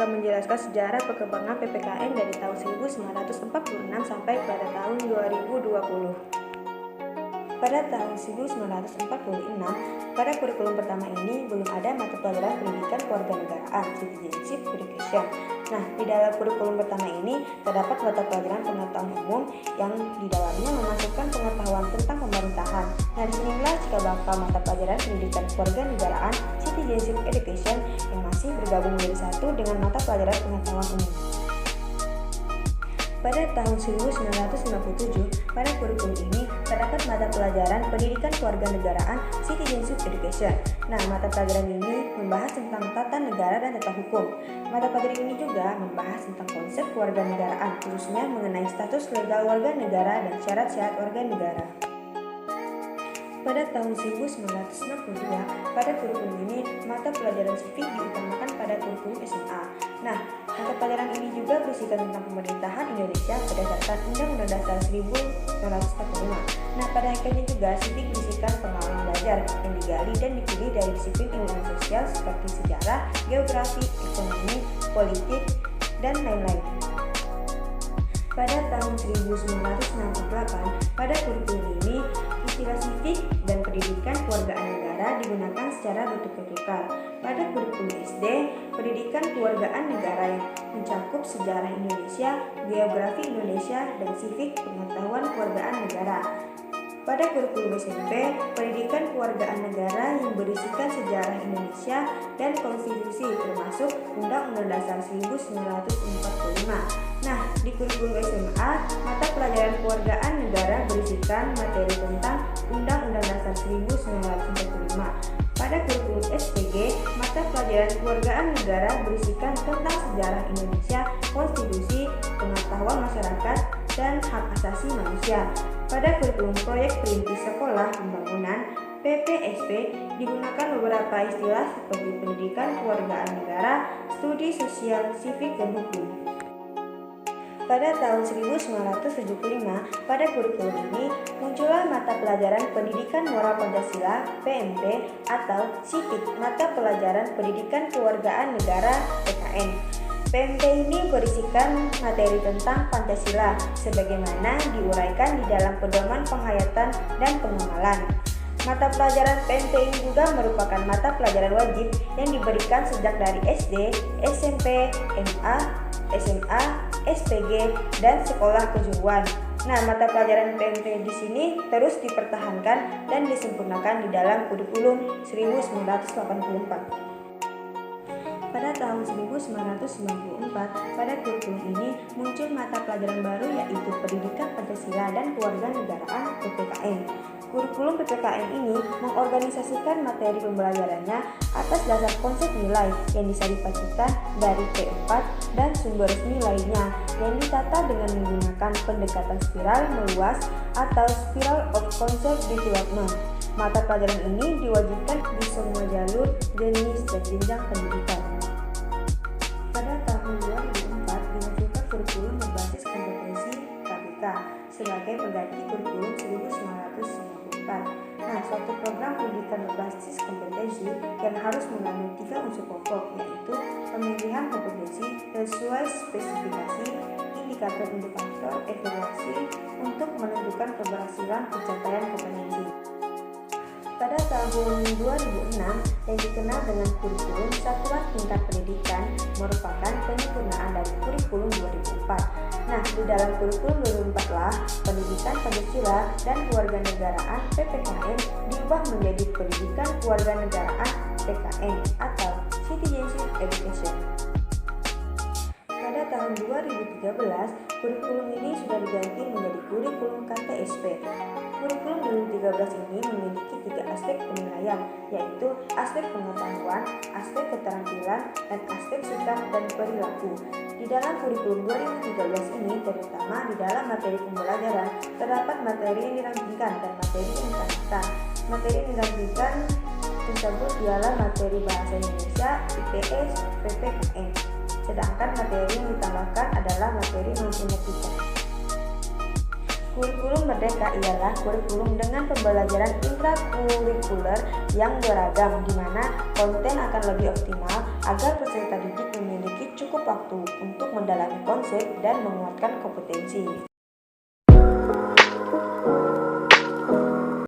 akan menjelaskan sejarah perkembangan PPKN dari tahun 1946 sampai pada tahun 2020. Pada tahun 1946, pada kurikulum pertama ini belum ada mata pelajaran pendidikan kewarganegaraan (citizenship education). Nah, di dalam kurikulum pertama ini terdapat mata pelajaran pengetahuan umum yang di dalamnya memasukkan pengetahuan tentang pemerintahan. Nah, disinilah cikal bakal mata pelajaran pendidikan kewarganegaraan (citizenship education) yang masih bergabung menjadi satu dengan mata pelajaran pengetahuan umum. Pada tahun 1957, pada kurikulum ini terdapat mata pelajaran pendidikan kewarganegaraan (citizenship education). Nah, mata pelajaran ini membahas tentang tata negara dan tata hukum. Mata pelajaran ini juga membahas tentang konsep kewarganegaraan, khususnya mengenai status legal warga negara dan syarat-syarat warga negara. Pada tahun 1962, pada kurikulum ini, mata pelajaran sivik diutamakan pada kurikulum SMA. Nah, mata pelajaran ini juga berisikan tentang pemerintahan Indonesia berdasarkan Undang-Undang Dasar 1945. Nah, pada akhirnya juga sivik berisikan pengalaman belajar yang digali dan dipilih dari disiplin ilmu sosial seperti sejarah, geografi, ekonomi, politik, dan lain-lain. Pada tahun 1968, pada kurikulum ini, istilah sivik dan pendidikan kewargaan negara digunakan secara bentuk vertikal. Pada kurikulum SD, pendidikan kewargaan negara yang mencakup sejarah Indonesia, geografi Indonesia, dan sivik pengetahuan kewargaan negara. Pada kurikulum SMP, pendidikan kewargaan negara yang berisikan sejarah Indonesia dan konstitusi termasuk Undang-Undang Dasar 1945. Nah, di kurikulum SMA, mata pelajaran kewargaan negara berisikan materi tentang Undang-Undang Dasar 1945. Pada kurikulum SPG, mata pelajaran kewargaan negara berisikan tentang sejarah Indonesia, konstitusi, pengetahuan masyarakat, dan hak asasi manusia. Pada kurikulum proyek perintis sekolah pembangunan PPSP digunakan beberapa istilah seperti pendidikan kewargaan negara, studi sosial, sivik, dan hukum. Pada tahun 1975, pada kurikulum ini muncullah mata pelajaran pendidikan moral Pancasila (PMP) atau SIPIK, mata pelajaran pendidikan kewargaan negara (PKN). PMP ini berisikan materi tentang Pancasila sebagaimana diuraikan di dalam pedoman penghayatan dan pengamalan. Mata pelajaran PMP ini juga merupakan mata pelajaran wajib yang diberikan sejak dari SD, SMP, MA, SMA, SPG, dan sekolah kejuruan. Nah, mata pelajaran PMP di sini terus dipertahankan dan disempurnakan di dalam kurikulum 1984. Pada tahun 1994, pada kurikulum ini muncul mata pelajaran baru yaitu Pendidikan Pancasila dan Kewarganegaraan (PPKN). Kurikulum PPKN ini mengorganisasikan materi pembelajarannya atas dasar konsep nilai yang bisa dipastikan dari P4 dan sumber resmi lainnya yang ditata dengan menggunakan pendekatan spiral meluas atau Spiral of Concept Development. Mata pelajaran ini diwajibkan di semua jalur, jenis, dan jenjang pendidikan. Pada tahun 2004 dimunculkan kurikulum berbasis kompetensi KBK sebagai pengganti kurikulum 1994. Nah, suatu program pendidikan berbasis kompetensi yang harus mengandung 3 unsur pokok, yaitu pemilihan kompetensi sesuai spesifikasi, indikator-indikator evaluasi untuk menentukan keberhasilan pencapaian kompetensi. Pada tahun 2006 yang dikenal dengan kurikulum Satuan Tingkat Pendidikan merupakan penyempurnaan dari kurikulum 2004. Nah, di dalam kurikulum 2004 lah pendidikan Pancasila dan kewarganegaraan PPKN diubah menjadi pendidikan kewarganegaraan PKN atau Citizenship Education. Pada tahun 2013, kurikulum ini sudah diganti menjadi kurikulum KTSP. Kurikulum 2013 ini memiliki 3 aspek penilaian, yaitu aspek pengetahuan, aspek keterampilan, dan aspek sikap dan perilaku. Di dalam kurikulum 2013 ini, terutama di dalam materi pembelajaran, terdapat materi yang dirampingkan dan materi yang ditambahkan. Materi yang dirampingkan tersebut ialah materi bahasa Indonesia, IPS, PPKN. Sedangkan materi yang ditambahkan adalah materi matematika. Kurikulum Merdeka ialah kurikulum dengan pembelajaran intrakurikuler yang beragam, di mana konten akan lebih optimal agar peserta didik memiliki cukup cukup waktu untuk mendalami konsep dan menguatkan kompetensi.